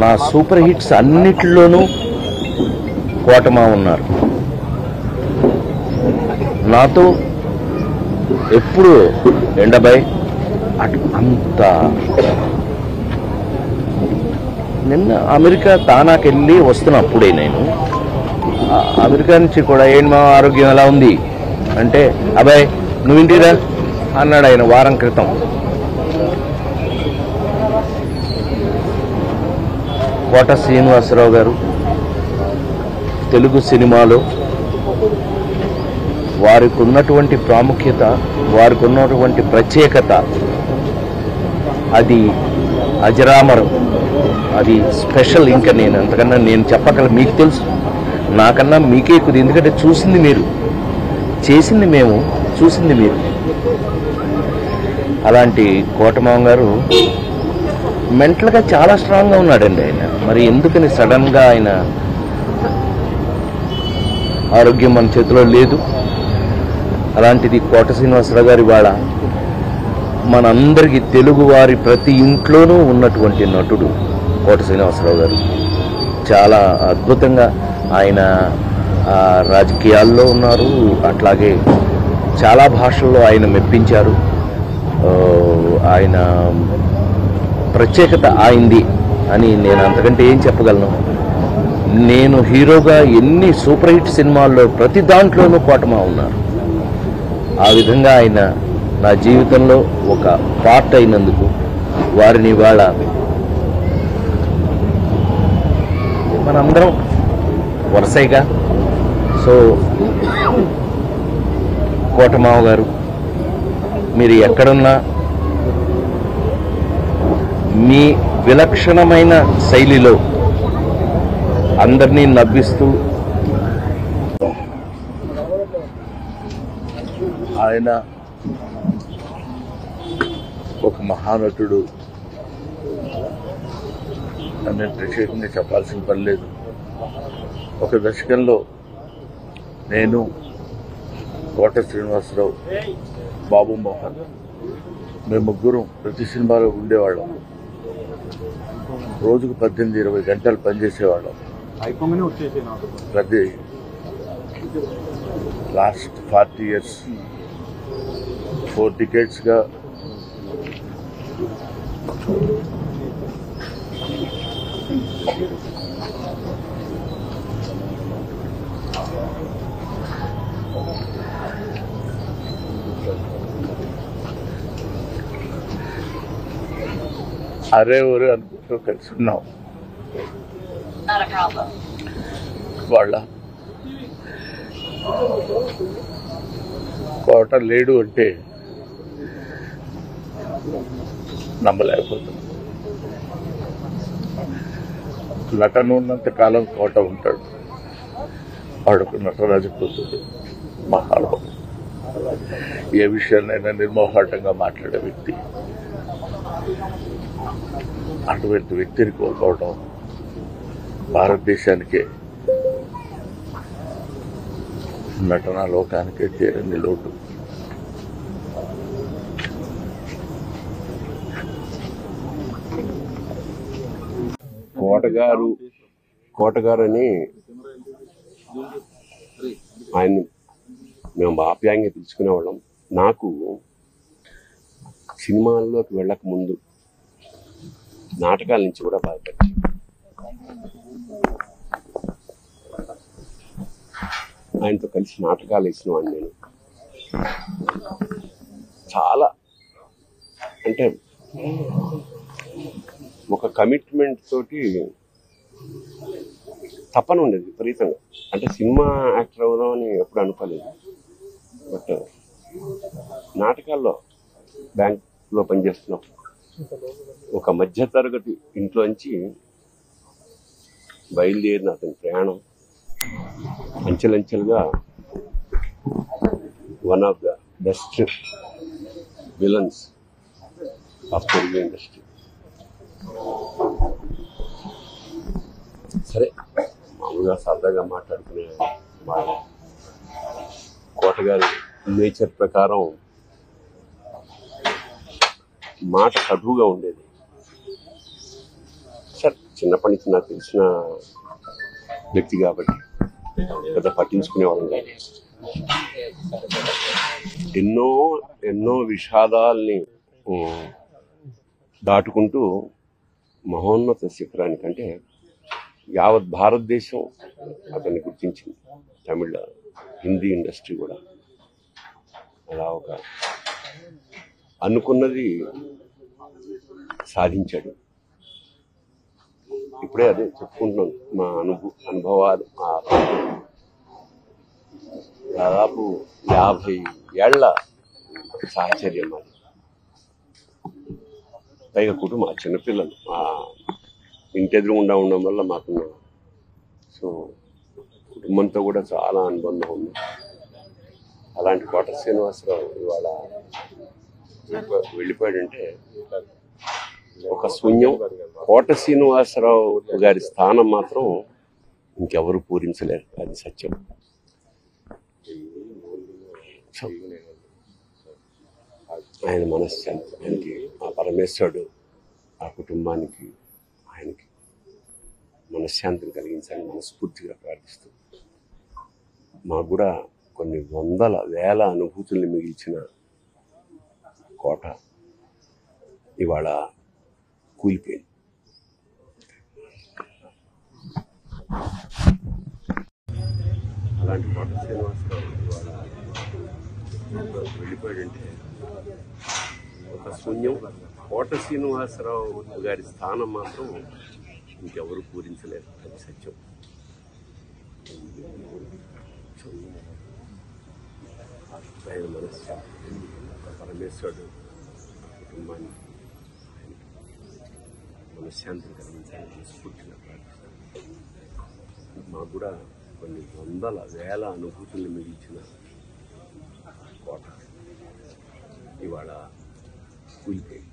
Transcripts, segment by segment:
నా super hits అన్నిటిలోనూ కోటమా ఉన్నారు. నాతో ఎప్పుడు ఎండబై అంత. నిన్న అమెరికా తానాకెళ్ళి వస్తున్నప్పుడే నేను అమెరికా నుంచి కూడా ఏంటి మా ఆరోగ్యం ఎలా ఉంది అంటే, అబ్బాయి నువ్వు ఇంటిరా అన్నాడు ఆయన వారం క్రితం. కోట శ్రీనివాసరావు గారు తెలుగు సినిమాలో వారికి ఉన్నటువంటి ప్రాముఖ్యత, వారికి ఉన్నటువంటి ప్రత్యేకత అది అజరామరం, అది స్పెషల్. ఇంకా నేను అంతకన్నా నేను చెప్పగల, మీకు తెలుసు నాకన్నా మీకే ఎక్కువ, ఎందుకంటే చూసింది మీరు, చేసింది మేము, చూసింది మీరు. అలాంటి కోటమామ గారు మెంటల్గా చాలా స్ట్రాంగ్గా ఉన్నాడండి ఆయన. మరి ఎందుకని సడన్గా ఆయన ఆరోగ్యం మన చేతిలో లేదు. అలాంటిది కోట శ్రీనివాసరావు గారి వాళ్ళ మనందరికీ తెలుగు వారి ప్రతి ఇంట్లోనూ ఉన్నటువంటి నటుడు కోట శ్రీనివాసరావు గారు. చాలా అద్భుతంగా ఆయన రాజకీయాల్లో ఉన్నారు, అట్లాగే చాలా భాషల్లో ఆయన మెప్పించారు. ఆయన ప్రత్యేకత ఆయింది అని నేను అంతకంటే ఏం చెప్పగలను. నేను హీరోగా ఎన్ని సూపర్ హిట్ సినిమాల్లో ప్రతి దాంట్లోనూ కోటమా ఉన్నారు. ఆ విధంగా ఆయన నా జీవితంలో ఒక పార్ట్ అయినందుకు వారిని ఇవాళ మనందరం వరుసగా. సో కోటమావ గారు, మీరు ఎక్కడున్నా మీ విలక్షణమైన శైలిలో అందరినీ నవ్విస్తూ, ఆయన ఒక మహానటుడు అని ప్రత్యేకంగా చెప్పాల్సిన పని లేదు. ఒక దశకంలో నేను, కోట శ్రీనివాసరావు, బాబు మోహన్, మేము ముగ్గురం ప్రతి సినిమాలో ఉండేవాళ్ళం. రోజుకు 18-20 గంటలు పనిచేసేవాళ్ళం. ప్రతి లాస్ట్ 40 years 4 decades-గా అరే ఊరే అనుకుంటూ కలిసి ఉన్నాం. వాళ్ళ కోట లేడు అంటే నమ్మలేకపోతున్నాం. నటన ఉన్నంత కాలం కోట ఉంటాడు. వాడుకు నటరాజు కూతురు, మహానుభావుడు, ఏ విషయాన్నైనా నిర్మోహాటంగా మాట్లాడే వ్యక్తి. అటువంటి వ్యక్తిని కోల్పోవడం భారతదేశానికే, నటనా లోకానికే తీరని లోటు. కోటగారు అని ఆయన మేము ఆప్యాయంగా పిలుచుకునేవాళ్ళం. నాకు సినిమాల్లోకి వెళ్ళక ముందు నాటకాల నుంచి కూడా బాగా పరిచయం. ఆయనతో కలిసి నాటకాలు వేసిన వాడిని నేను. చాలా అంటే ఒక కమిట్మెంట్ తోటి తపన ఉండేది విపరీతంగా. అంటే సినిమా యాక్టర్ అవుదాం అని ఎప్పుడు అనుకోలేదు. బట్ నాటకాల్లో బ్యాంక్లో పనిచేస్తున్నప్పుడు ఒక మధ్యతరగతి ఇంట్లోంచి బయలుదేరిన అతని ప్రయాణం అంచెలంచెలుగా one of the best villains of Telugu industry. సరే, మామూలుగా సరదాగా మాట్లాడుకునే మాట. కోటగారి నేచర్ ప్రకారం మాట కటువుగా ఉండేది. సరే, చిన్నప్పటి నుంచి నాకు తెలిసిన వ్యక్తి కాబట్టి పెద్ద పట్టించుకునేవాళ్ళం కాదు. ఎన్నో ఎన్నో విషాదాల్ని దాటుకుంటూ మహోన్నత శిఖరానికంటే యావత్ భారతదేశం అతన్ని గుర్తించింది. తమిళ హిందీ ఇండస్ట్రీ కూడా అలా ఒక అనుకున్నది సాధించాడు. ఇప్పుడే అదే చెప్పుకుంటున్నాం, మా అనుభవాలు. దాదాపు 50 ఏళ్ల సాహచర్యం అది. పైగా కుటుంబం, ఆ చిన్నపిల్లలు మా ఇంటి ఎదురుగుండా ఉండడం వల్ల మాకున్న సో కుటుంబంతో కూడా చాలా అనుబంధం ఉంది. అలాంటి కోట శ్రీనివాసరావు ఇవాళ వెళ్ళిపోయాడంటే ఒక శూన్యం. కోట శ్రీనివాసరావు గారి స్థానం మాత్రం ఇంకెవరు పూరించలేరు, అది సత్యం. ఆయన మనశ్శాంతి, ఆయనకి ఆ పరమేశ్వరుడు ఆ కుటుంబానికి ఆయనకి మనశ్శాంతిని కలిగించాలని మనస్ఫూర్తిగా ప్రార్థిస్తూ, మాకు కూడా కొన్ని వందల వేల అనుభూతుల్ని మిగిల్చిన కోట ఇవాళ కూలిపోయింది. అలాంటి కోట శ్రీనివాసరావు ఇవాళ వెళ్ళిపోయాడంటే ఒక శూన్యం. కోట శ్రీనివాసరావు గారి స్థానం మాత్రం ఇంకెవరు పూరించలేరు, అది సత్యం. ఆయన మనశ్శాంతి, పరమేశ్వరుడు కుటుంబానికి మనశ్శాంతిని కలిగించాలని మనస్ఫూర్తిగా ప్రార్థిస్తాను. మాకు కూడా కొన్ని వందల వేల అనుభూతుల్ని మిగిల్చిన కోట ఇవాళ కూలిపోయింది.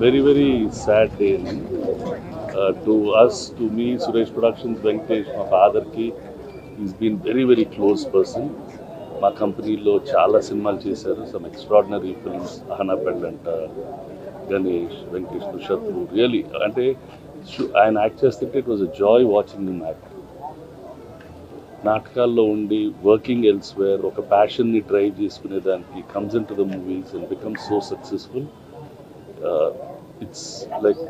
Very, very sad day. To us, to me, Suresh Productions, Venkatesh, my father ki, he's been very, very close person. మా కంపెనీలో చాలా సినిమాలు చేశారు, సమ్ ఎక్స్ట్రాడినరీ ఫిల్మ్స్, అహనా పెళ్ళంట, గణేష్, వెంకటేష్, శత్రు. రియలీ అంటే ఆయన యాక్ట్ చేస్తుంటే it was a Joy watching him act. నాటకాల్లో ఉండి వర్కింగ్ ఎల్స్వేర్, ఒక ప్యాషన్ని డ్రైవ్ చేసుకునే దానికి comes in to the movies and becomes so successful. It's like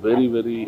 very, very